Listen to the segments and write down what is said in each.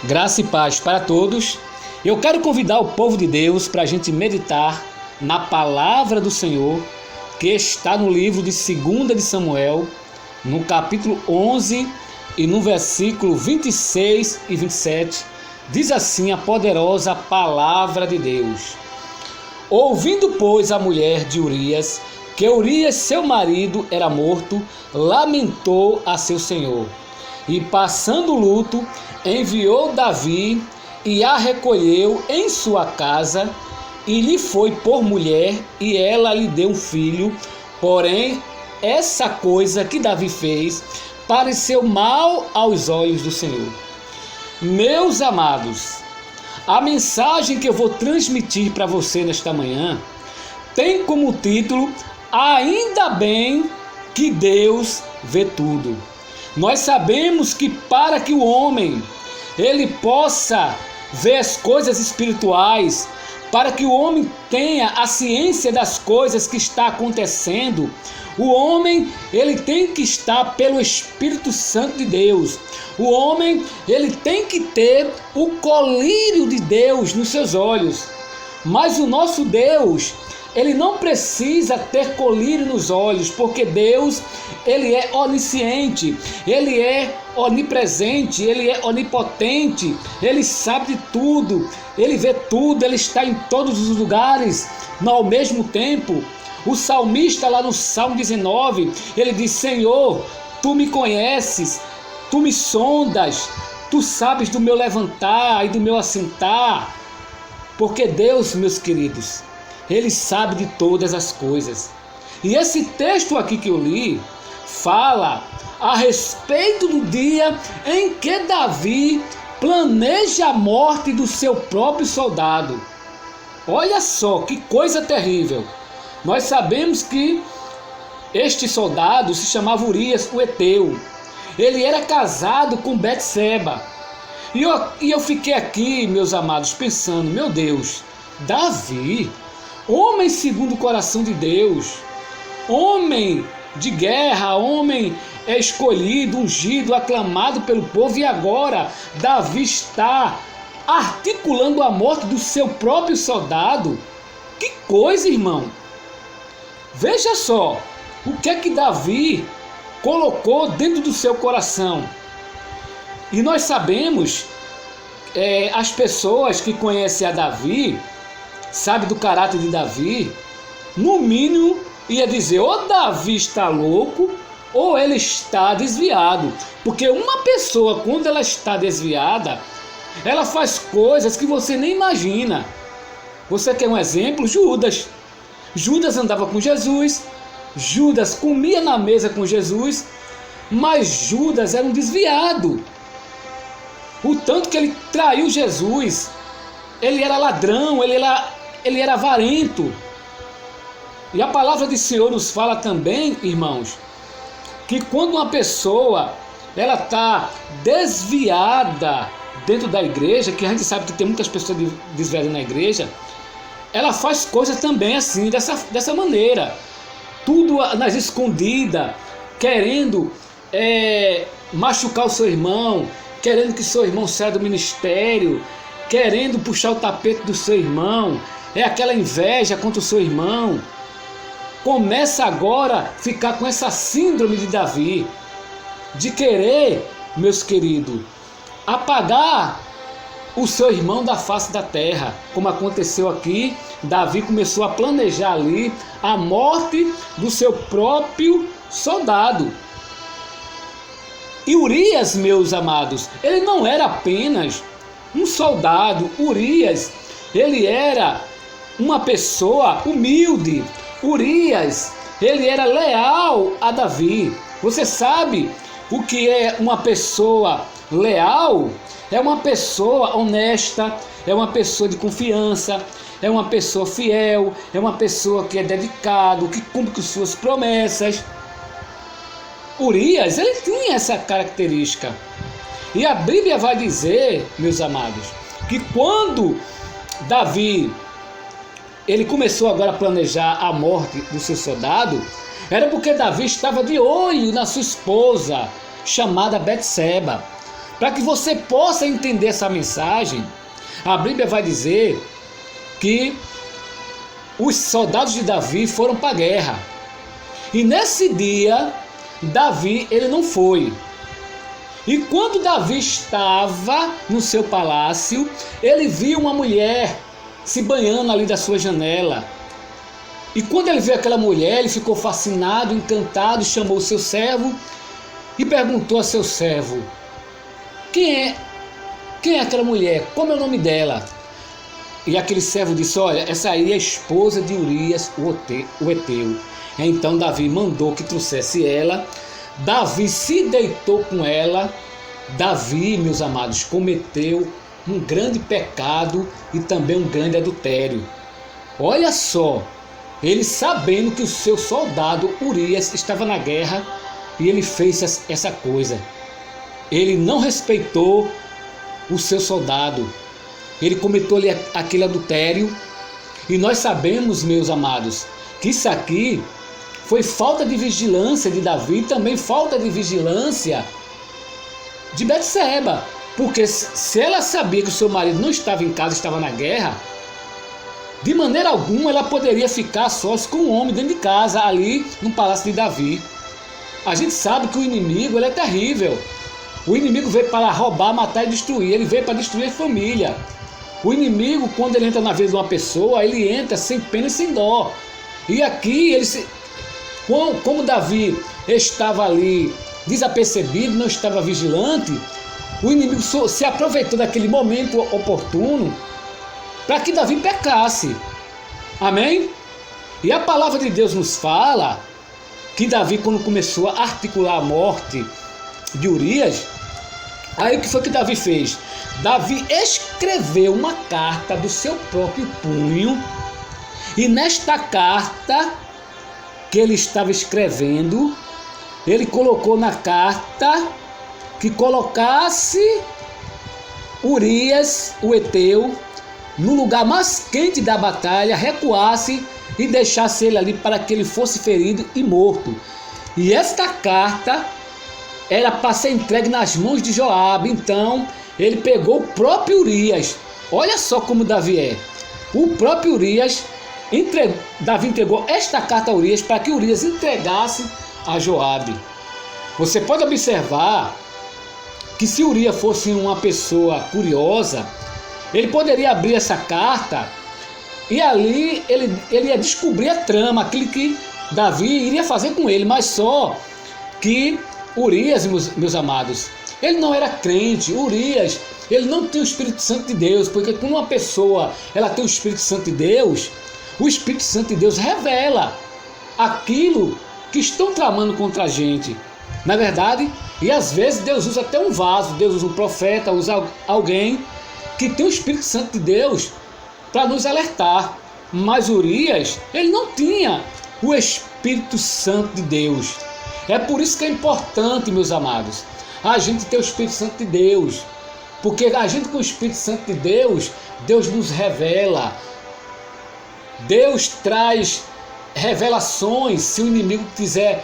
Graça e paz para todos. Eu quero convidar o povo de Deus para a gente meditar na palavra do Senhor, que está no livro de 2 de Samuel, no capítulo 11 e no versículo 26 e 27. Diz assim a poderosa palavra de Deus: Ouvindo, pois, a mulher de Urias, que Urias, seu marido, era morto, lamentou a seu senhor. E passando luto, enviou Davi e a recolheu em sua casa, e lhe foi por mulher, e ela lhe deu um filho. Porém, essa coisa que Davi fez pareceu mal aos olhos do Senhor. Meus amados, a mensagem que eu vou transmitir para você nesta manhã tem como título: Ainda bem que Deus vê tudo. Nós sabemos que para que o homem ele possa ver as coisas espirituais, para que o homem tenha a ciência das coisas que está acontecendo, o homem ele tem que estar pelo Espírito Santo de Deus. O homem ele tem que ter o colírio de Deus nos seus olhos. Mas o nosso Deus, ele não precisa ter colírio nos olhos, porque Deus, ele é onisciente, ele é onipresente, ele é onipotente, ele sabe de tudo, ele vê tudo, ele está em todos os lugares, mas ao mesmo tempo. O salmista lá no Salmo 19, ele diz: Senhor, tu me conheces, tu me sondas, tu sabes do meu levantar e do meu assentar, porque Deus, meus queridos, Ele sabe de todas as coisas. E esse texto aqui que eu li fala a respeito do dia em que Davi planeja a morte do seu próprio soldado. Olha só que coisa terrível. Nós sabemos que este soldado se chamava Urias, o Eteu. Ele era casado com Betseba. E eu fiquei aqui, meus amados, pensando: meu Deus, Davi, homem segundo o coração de Deus, homem de guerra, homem escolhido, ungido, aclamado pelo povo, e agora Davi está articulando a morte do seu próprio soldado. Que coisa, irmão! Veja só o que é que Davi colocou dentro do seu coração. E nós sabemos, as pessoas que conhecem a Davi, sabem do caráter de Davi, no mínimo ia dizer: ou Davi está louco, ou ele está desviado. Porque uma pessoa, quando ela está desviada, ela faz coisas que você nem imagina. Você quer um exemplo? Judas. Judas andava com Jesus, Judas comia na mesa com Jesus, mas Judas era um desviado. O tanto que ele traiu Jesus, ele era ladrão, ele era avarento. E a palavra do Senhor nos fala também, irmãos, que quando uma pessoa ela está desviada dentro da igreja, que a gente sabe que tem muitas pessoas desviadas na igreja, ela faz coisas também assim, dessa maneira, tudo nas escondidas, querendo machucar o seu irmão, querendo que seu irmão saia do ministério, querendo puxar o tapete do seu irmão, é aquela inveja contra o seu irmão. Começa agora a ficar com essa síndrome de Davi, de querer, meus queridos, apagar o seu irmão da face da terra, como aconteceu aqui. Davi começou a planejar ali a morte do seu próprio soldado. E Urias, meus amados, ele não era apenas um soldado. Urias, ele era uma pessoa humilde. Urias, ele era leal a Davi. Você sabe o que é uma pessoa leal? É uma pessoa honesta, é uma pessoa de confiança, é uma pessoa fiel, é uma pessoa que é dedicado, que cumpre com suas promessas. Urias, ele tinha essa característica. E a Bíblia vai dizer, meus amados, que quando Davi ele começou agora a planejar a morte do seu soldado, era porque Davi estava de olho na sua esposa, chamada Betseba. Para que você possa entender essa mensagem, a Bíblia vai dizer que os soldados de Davi foram para a guerra. E nesse dia, Davi, ele não foi. E quando Davi estava no seu palácio, ele viu uma mulher se banhando ali da sua janela. E quando ele viu aquela mulher, ele ficou fascinado, encantado, chamou o seu servo e perguntou a seu servo: Quem é aquela mulher? Como é o nome dela? E aquele servo disse: olha, essa aí é a esposa de Urias, o Heteu. Então Davi mandou que trouxesse ela. Davi se deitou com ela. Davi, meus amados, cometeu um grande pecado e também um grande adultério. Olha só, ele sabendo que o seu soldado Urias estava na guerra e ele fez essa coisa. Ele não respeitou o seu soldado. Ele cometeu aquele adultério. E nós sabemos, meus amados, que isso aqui foi falta de vigilância de Davi e também falta de vigilância de Betseba. Porque se ela sabia que o seu marido não estava em casa, estava na guerra, de maneira alguma ela poderia ficar sós com um homem dentro de casa, ali no palácio de Davi. A gente sabe que o inimigo ele é terrível. O inimigo veio para roubar, matar e destruir. Ele veio para destruir a família. O inimigo, quando ele entra na vida de uma pessoa, ele entra sem pena e sem dó. E aqui, como Davi estava ali desapercebido, não estava vigilante, o inimigo se aproveitou daquele momento oportuno para que Davi pecasse. Amém? E a palavra de Deus nos fala que Davi, quando começou a articular a morte de Urias, aí o que foi que Davi fez? Davi escreveu uma carta do seu próprio punho, e nesta carta que ele estava escrevendo, ele colocou na carta que colocasse Urias, o Heteu, no lugar mais quente da batalha, recuasse e deixasse ele ali para que ele fosse ferido e morto. E esta carta era para ser entregue nas mãos de Joabe. Então ele pegou o próprio Urias. Olha só como Davi é. O próprio Urias, Davi entregou esta carta a Urias para que Urias entregasse a Joabe. Você pode observar que se Urias fosse uma pessoa curiosa, ele poderia abrir essa carta e ali ele ia descobrir a trama, aquilo que Davi iria fazer com ele. Mas só que Urias, meus amados, ele não era crente. Urias, ele não tem o Espírito Santo de Deus, porque quando uma pessoa ela tem o Espírito Santo de Deus, o Espírito Santo de Deus revela aquilo que estão tramando contra a gente. Na verdade, e às vezes Deus usa até um vaso, Deus usa um profeta, usa alguém que tem o Espírito Santo de Deus para nos alertar. Mas Urias, ele não tinha o Espírito Santo de Deus. É por isso que é importante, meus amados, a gente ter o Espírito Santo de Deus. Porque a gente com o Espírito Santo de Deus, Deus nos revela. Deus traz revelações se o inimigo quiser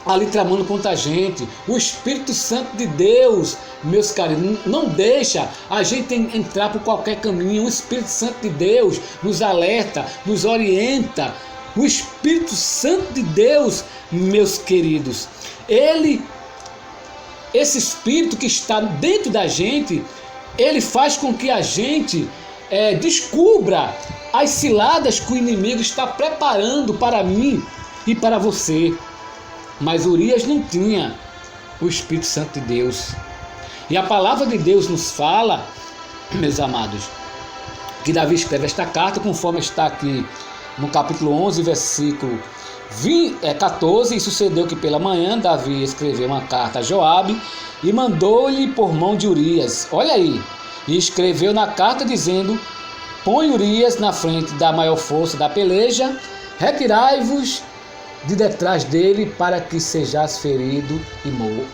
ali tramando contra a gente. O Espírito Santo de Deus, meus caros, não deixa a gente entrar por qualquer caminho. O Espírito Santo de Deus nos alerta, nos orienta. O Espírito Santo de Deus, meus queridos, esse Espírito que está dentro da gente, ele faz com que a gente descubra as ciladas que o inimigo está preparando para mim e para você. Mas Urias não tinha o Espírito Santo de Deus. E a palavra de Deus nos fala, meus amados, que Davi escreve esta carta conforme está aqui no capítulo 11, versículo 14. E sucedeu que pela manhã Davi escreveu uma carta a Joabe e mandou-lhe por mão de Urias. Olha aí. E escreveu na carta dizendo: põe Urias na frente da maior força da peleja, retirai-vos de detrás dele para que sejais ferido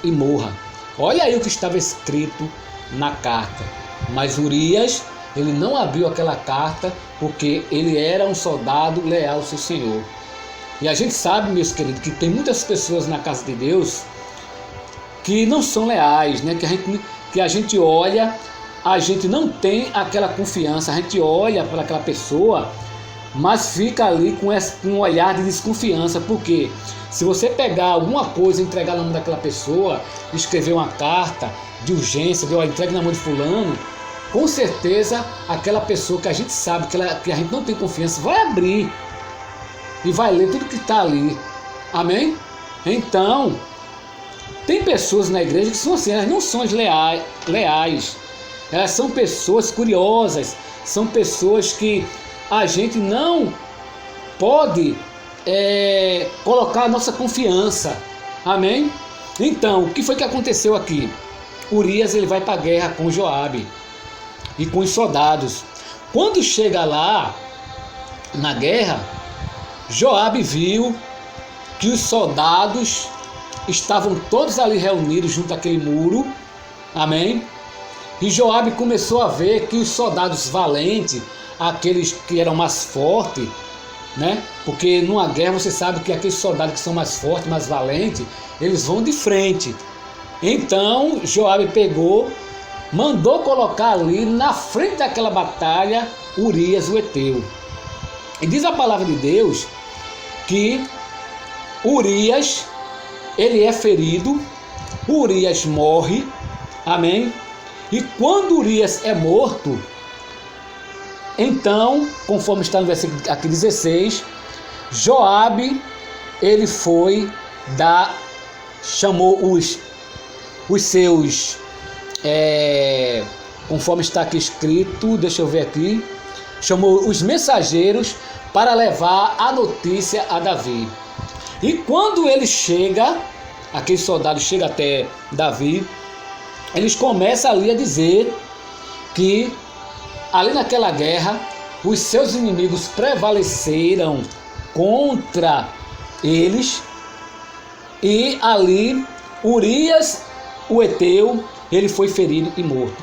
e morra. Olha aí o que estava escrito na carta. Mas Urias, ele não abriu aquela carta porque ele era um soldado leal ao seu Senhor. E a gente sabe, meus queridos, que tem muitas pessoas na casa de Deus que não são leais, né? Que a gente olha, a gente não tem aquela confiança, a gente olha para aquela pessoa, mas fica ali com um olhar de desconfiança, porque se você pegar alguma coisa, entregar na mão daquela pessoa, escrever uma carta de urgência, de entrega na mão de fulano, com certeza aquela pessoa que a gente sabe que a gente não tem confiança vai abrir e vai ler tudo que está ali. Amém? Então, tem pessoas na igreja que são assim, elas não são leais. Elas são pessoas curiosas, são pessoas que a gente não pode colocar a nossa confiança. Amém? Então, o que foi que aconteceu aqui? Urias, ele vai para a guerra com Joabe e com os soldados. Quando chega lá na guerra, Joabe viu que os soldados estavam todos ali reunidos junto àquele muro. Amém? E Joabe começou a ver que os soldados valentes, aqueles que eram mais fortes, né? Porque numa guerra você sabe que aqueles soldados que são mais fortes, mais valentes, eles vão de frente. Então Joabe pegou, mandou colocar ali na frente daquela batalha Urias o Heteu. E diz a palavra de Deus que Urias, ele é ferido, Urias morre, amém? E quando Urias é morto, então, conforme está no versículo aqui 16, Joabe, ele foi chamou os seus, conforme está aqui escrito, deixa eu ver aqui, chamou os mensageiros para levar a notícia a Davi. E quando ele chega, aquele soldado chega até Davi, eles começam ali a dizer que ali naquela guerra os seus inimigos prevaleceram contra eles, e ali Urias o Heteu, ele foi ferido e morto.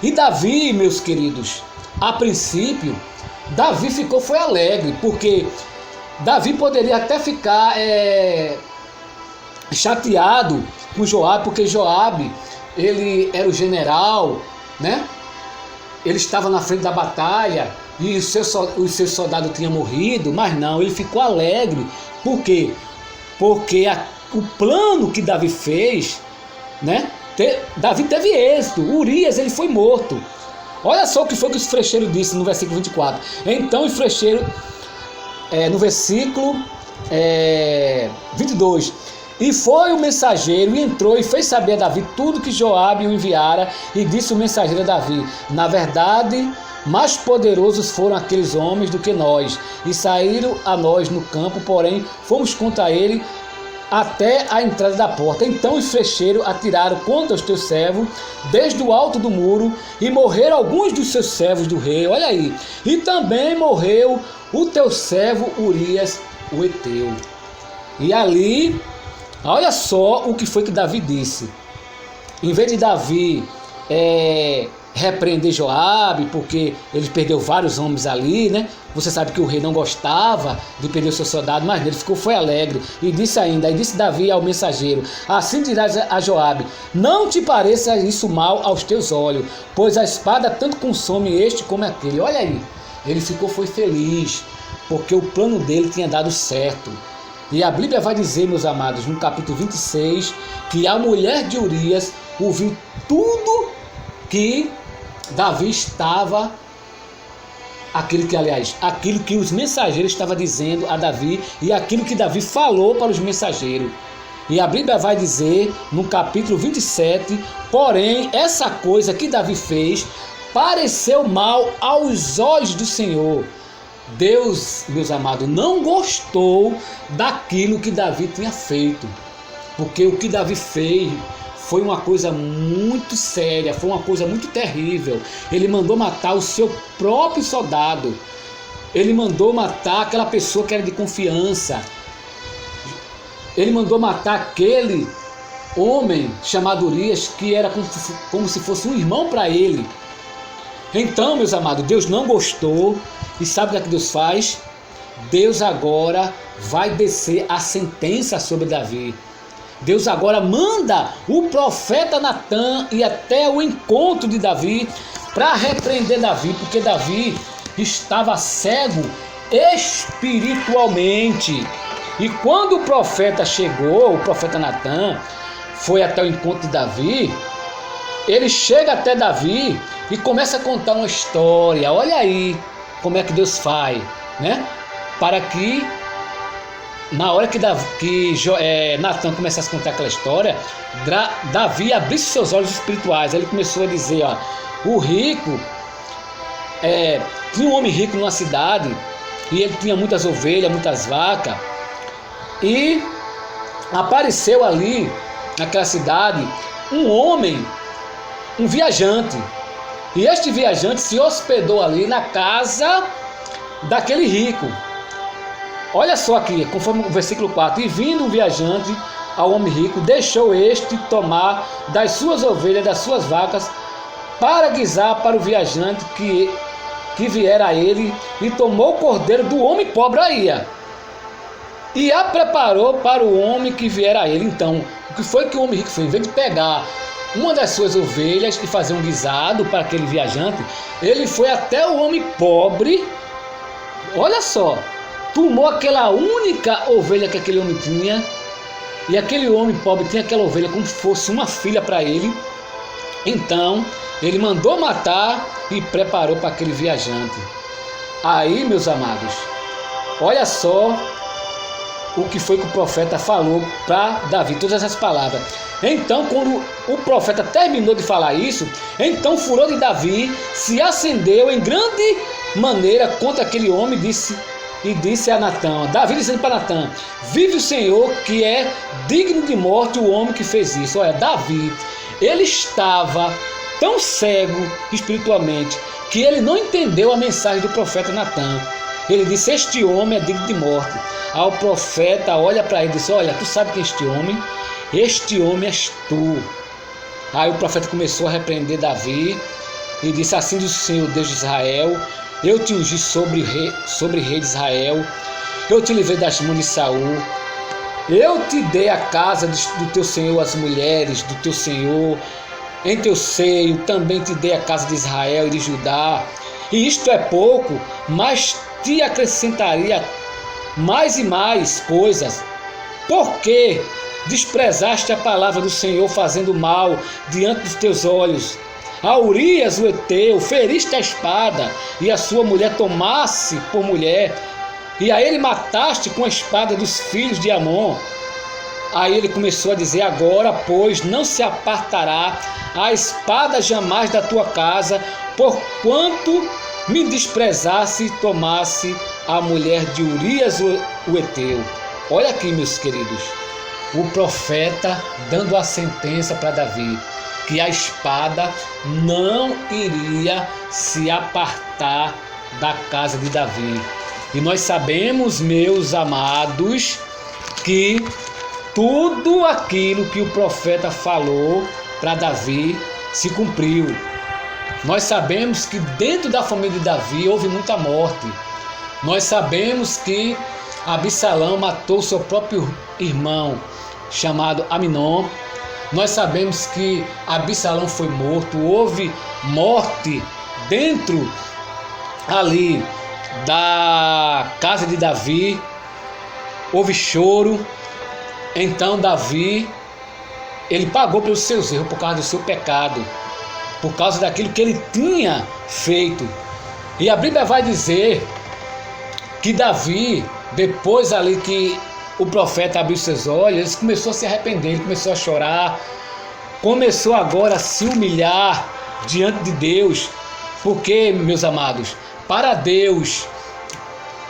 E Davi, meus queridos, a princípio Davi foi alegre, porque Davi poderia até ficar chateado com Joabe, porque Joabe, ele era o general, né? Ele estava na frente da batalha e os seus soldados tinham morrido, mas não, ele ficou alegre. Por quê? Porque o plano que Davi fez, né? Davi teve êxito. Urias, ele foi morto. Olha só o que foi que o frecheiro disse no versículo 24. Então o frecheiro, no versículo 22, e foi o mensageiro e entrou e fez saber a Davi tudo que Joabe o enviara, e disse o mensageiro a Davi: na verdade, mais poderosos foram aqueles homens do que nós, e saíram a nós no campo, porém fomos contra ele até a entrada da porta. Então os flecheiros atiraram contra os teus servos desde o alto do muro, e morreram alguns dos seus servos do rei. Olha aí, e também morreu o teu servo Urias o Heteu. E ali, olha só o que foi que Davi disse. Em vez de Davi repreender Joabe, porque ele perdeu vários homens ali, né? Você sabe que o rei não gostava de perder o seu soldado, mas ele foi alegre. E disse Davi ao mensageiro: assim dirás a Joabe: não te pareça isso mal aos teus olhos, pois a espada tanto consome este como aquele. Olha aí, ele foi feliz, porque o plano dele tinha dado certo. E a Bíblia vai dizer, meus amados, no capítulo 26, que a mulher de Urias ouviu tudo que Davi estava, aquilo que os mensageiros estavam dizendo a Davi, e aquilo que Davi falou para os mensageiros. E a Bíblia vai dizer no capítulo 27, porém essa coisa que Davi fez pareceu mal aos olhos do Senhor. Deus, meus amados, não gostou daquilo que Davi tinha feito, porque o que Davi fez foi uma coisa muito séria, foi uma coisa muito terrível. Ele mandou matar o seu próprio soldado, ele mandou matar aquela pessoa que era de confiança, ele mandou matar aquele homem chamado Urias, que era como se fosse um irmão para ele. Então, meus amados, Deus não gostou. E sabe o que Deus faz? Deus agora vai descer a sentença sobre Davi. Deus agora manda o profeta Natan ir até o encontro de Davi para repreender Davi, porque Davi estava cego espiritualmente. E quando o profeta chegou, o profeta Natan foi até o encontro de Davi, ele chega até Davi e começa a contar uma história. Olha aí como é que Deus faz, né? Para que na hora que Natan começasse a contar aquela história, Davi abrisse seus olhos espirituais. Ele começou a dizer, ó, o rico, tinha um homem rico numa cidade, e ele tinha muitas ovelhas, muitas vacas, e apareceu ali, naquela cidade, um homem, um viajante, e este viajante se hospedou ali na casa daquele rico. Olha só aqui, conforme o versículo 4, e vindo um viajante ao homem rico, deixou este tomar das suas ovelhas, das suas vacas, para guisar para o viajante que viera a ele, e tomou o cordeiro do homem pobre aí, e a preparou para o homem que viera a ele. Então, o que foi que o homem rico fez? Em vez de pegar uma das suas ovelhas e fazer um guisado para aquele viajante, ele foi até o homem pobre, olha só, tomou aquela única ovelha que aquele homem tinha, e aquele homem pobre tinha aquela ovelha como se fosse uma filha para ele. Então ele mandou matar e preparou para aquele viajante. Aí, meus amados, olha só o que foi que o profeta falou para Davi, todas essas palavras. Então, quando o profeta terminou de falar isso, então o furor de Davi se acendeu em grande maneira contra aquele homem, e disse a Natan, Davi dizendo para Natan, vive o Senhor, que é digno de morte o homem que fez isso. Olha, Davi, ele estava tão cego espiritualmente que ele não entendeu a mensagem do profeta Natan. Ele disse, este homem é digno de morte. Aí o profeta olha para ele e disse, olha, tu sabe quem é este homem? Este homem és tu. Aí o profeta começou a repreender Davi e disse, assim diz o Senhor Deus de Israel, eu te ungi sobre rei de Israel, eu te livrei das mãos de Saul, eu te dei a casa do teu Senhor, as mulheres do teu Senhor, em teu seio também te dei a casa de Israel e de Judá, e isto é pouco, mas te acrescentaria mais e mais coisas, porque desprezaste a palavra do Senhor, fazendo mal diante dos teus olhos. A Urias o Heteu feriste a espada, e a sua mulher tomasse por mulher, e a ele mataste com a espada dos filhos de Amon. Aí ele começou a dizer, agora, pois, não se apartará a espada jamais da tua casa, porquanto me desprezasse e tomasse a mulher de Urias o Heteu. Olha aqui, meus queridos, o profeta dando a sentença para Davi, que a espada não iria se apartar da casa de Davi. E nós sabemos, meus amados, que tudo aquilo que o profeta falou para Davi se cumpriu. Nós sabemos que dentro da família de Davi houve muita morte. Nós sabemos que Absalão matou seu próprio irmão, chamado Aminon. Nós sabemos que Absalão foi morto, houve morte dentro ali da casa de Davi, houve choro. Então Davi, ele pagou pelos seus erros, por causa do seu pecado, por causa daquilo que ele tinha feito. E a Bíblia vai dizer que Davi, depois ali que o profeta abriu seus olhos, ele começou a se arrepender, ele começou a chorar, começou agora a se humilhar diante de Deus, porque, meus amados, para Deus,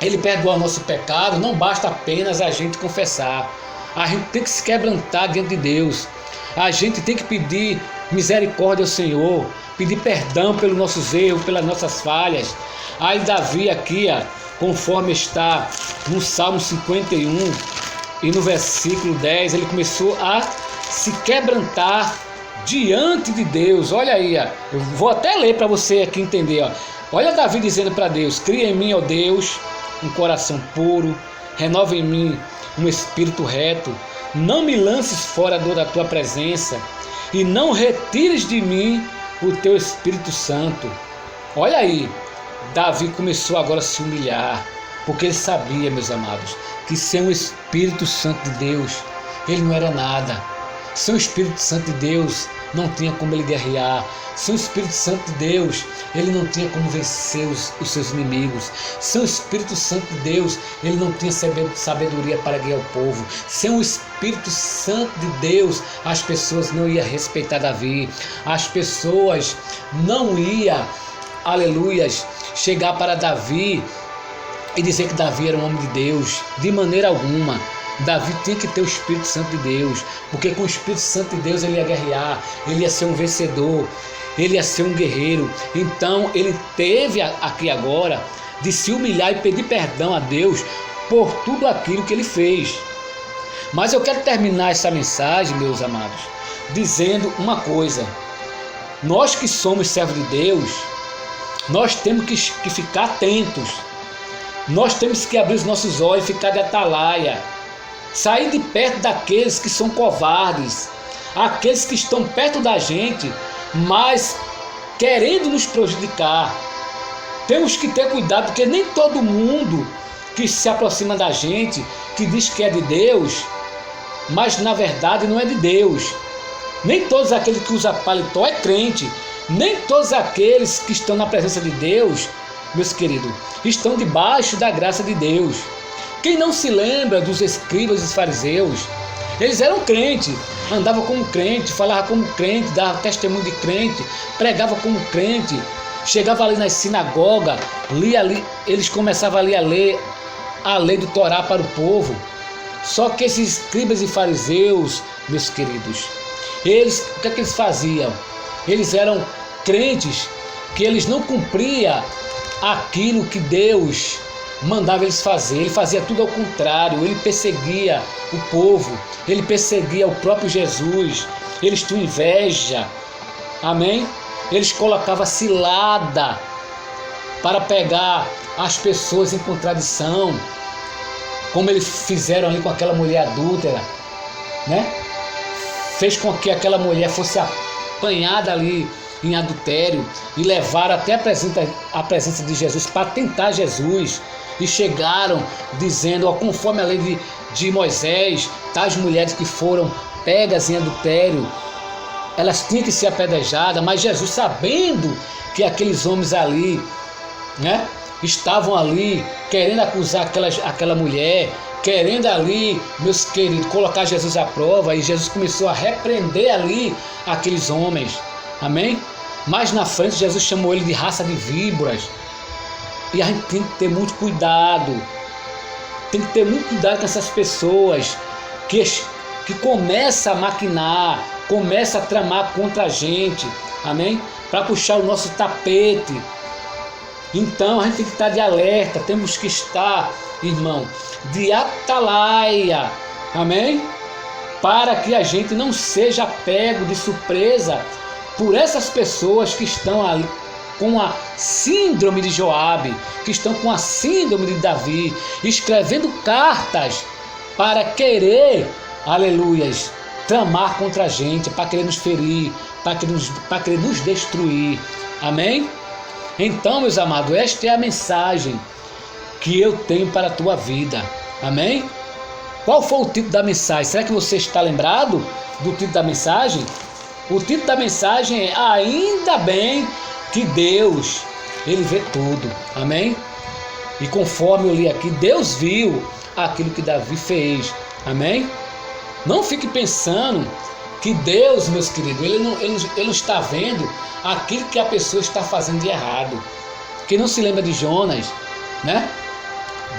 Ele perdoa o nosso pecado, não basta apenas a gente confessar, a gente tem que se quebrantar diante de Deus, a gente tem que pedir misericórdia ao Senhor, pedir perdão pelos nossos erros, pelas nossas falhas. Aí Davi aqui, conforme está no Salmo 51 e no versículo 10, ele começou a se quebrantar diante de Deus. Olha aí, eu vou até ler para você aqui entender. Olha Davi dizendo para Deus, cria em mim, ó Deus, um coração puro, renova em mim um espírito reto, não me lances fora da tua presença e não retires de mim o teu Espírito Santo. Olha aí, Davi começou agora a se humilhar, porque ele sabia, meus amados, que sem o Espírito Santo de Deus, ele não era nada. Sem o Espírito Santo de Deus, não tinha como ele guerrear. Sem o Espírito Santo de Deus, ele não tinha como vencer os seus inimigos. Sem o Espírito Santo de Deus, ele não tinha sabedoria para guiar o povo. Sem o Espírito Santo de Deus, as pessoas não iam respeitar Davi. As pessoas não iam, aleluias, chegar para Davi e dizer que Davi era um homem de Deus. De maneira alguma. Davi tinha que ter o Espírito Santo de Deus, porque com o Espírito Santo de Deus ele ia guerrear, ele ia ser um vencedor, ele ia ser um guerreiro. Então ele teve aqui agora de se humilhar e pedir perdão a Deus por tudo aquilo que ele fez. Mas eu quero terminar essa mensagem, meus amados, dizendo uma coisa: nós que somos servos de Deus, nós temos que ficar atentos, nós temos que abrir os nossos olhos e ficar de atalaia. Sair de perto daqueles que são covardes, aqueles que estão perto da gente, mas querendo nos prejudicar. Temos que ter cuidado, porque nem todo mundo que se aproxima da gente, que diz que é de Deus, mas na verdade não é de Deus. Nem todos aqueles que usam paletó é crente. Nem todos aqueles que estão na presença de Deus, meus queridos, estão debaixo da graça de Deus. Quem não se lembra dos escribas e dos fariseus? Eles eram crentes, andavam como crente, falavam como crente, davam testemunho de crente, pregavam como crente, chegavam ali nas sinagogas, eles começavam ali a ler a lei do Torá para o povo. Só que esses escribas e fariseus, meus queridos, o que é que eles faziam? Eles eram crentes que eles não cumpriam aquilo que Deus mandava eles fazer. Ele fazia tudo ao contrário. Ele perseguia o povo, ele perseguia o próprio Jesus. Eles tinham inveja, amém? Eles colocavam cilada para pegar as pessoas em contradição, como eles fizeram ali com aquela mulher adúltera, né? Fez com que aquela mulher fosse apanhada ali em adultério e levaram até a presença de Jesus para tentar Jesus. E chegaram dizendo, ó, conforme a lei de Moisés, tais mulheres que foram pegas em adultério, elas tinham que ser apedrejadas. Mas Jesus, sabendo que aqueles homens ali, né, estavam ali querendo acusar aquela mulher, querendo ali, meus queridos, colocar Jesus à prova, e Jesus começou a repreender ali aqueles homens, amém? Mais na frente Jesus chamou ele de raça de víboras. E a gente tem que ter muito cuidado, tem que ter muito cuidado com essas pessoas que começam a maquinar, começam a tramar contra a gente, amém? Para puxar o nosso tapete. Então a gente tem que estar de alerta, temos que estar, irmão, de atalaia, amém? Para que a gente não seja pego de surpresa por essas pessoas que estão ali com a síndrome de Joabe, que estão com a síndrome de Davi, escrevendo cartas para querer, aleluias, tramar contra a gente, para querer nos ferir, para querer nos destruir, amém? Então, meus amados, esta é a mensagem que eu tenho para a tua vida, amém? Qual foi o título da mensagem? Será que você está lembrado do título da mensagem? O título da mensagem é Ainda Bem que Deus, Ele vê tudo, amém? E conforme eu li aqui, Deus viu aquilo que Davi fez, amém? Não fique pensando que Deus, meus queridos, ele não está vendo aquilo que a pessoa está fazendo de errado. Quem não se lembra de Jonas, né?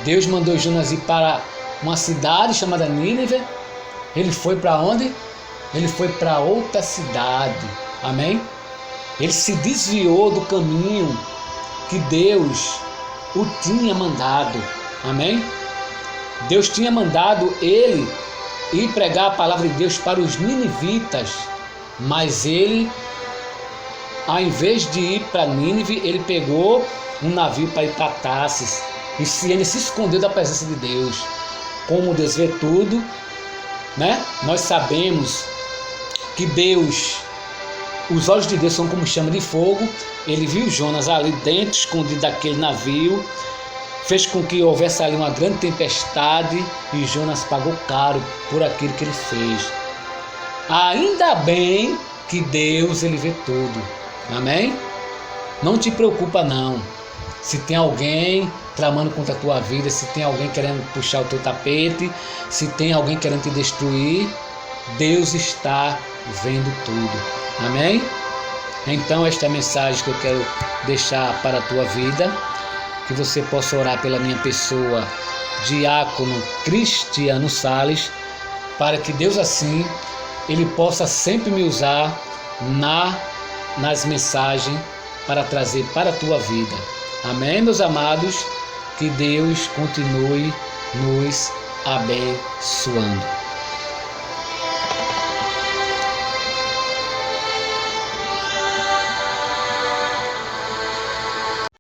Deus mandou Jonas ir para uma cidade chamada Nínive. Ele foi para onde? Ele foi para outra cidade, amém? Ele se desviou do caminho que Deus o tinha mandado, amém? Deus tinha mandado ele ir pregar a palavra de Deus para os ninivitas, mas ele, ao invés de ir para Nínive, ele pegou um navio para ir para Tarsis, e ele se escondeu da presença de Deus. Como Deus vê tudo, né? Nós sabemos que Deus, os olhos de Deus são como chama de fogo. Ele viu Jonas ali dentro, escondido daquele navio, fez com que houvesse ali uma grande tempestade e Jonas pagou caro por aquilo que ele fez. Ainda bem que Deus, ele vê tudo. Amém? Não te preocupa não. Se tem alguém tramando contra a tua vida, se tem alguém querendo puxar o teu tapete, se tem alguém querendo te destruir, Deus está vendo tudo. Amém? Então esta é a mensagem que eu quero deixar para a tua vida, que você possa orar pela minha pessoa, Diácono Cristiano Sales, para que Deus assim, Ele possa sempre me usar nas mensagens para trazer para a tua vida. Amém, meus amados? Que Deus continue nos abençoando.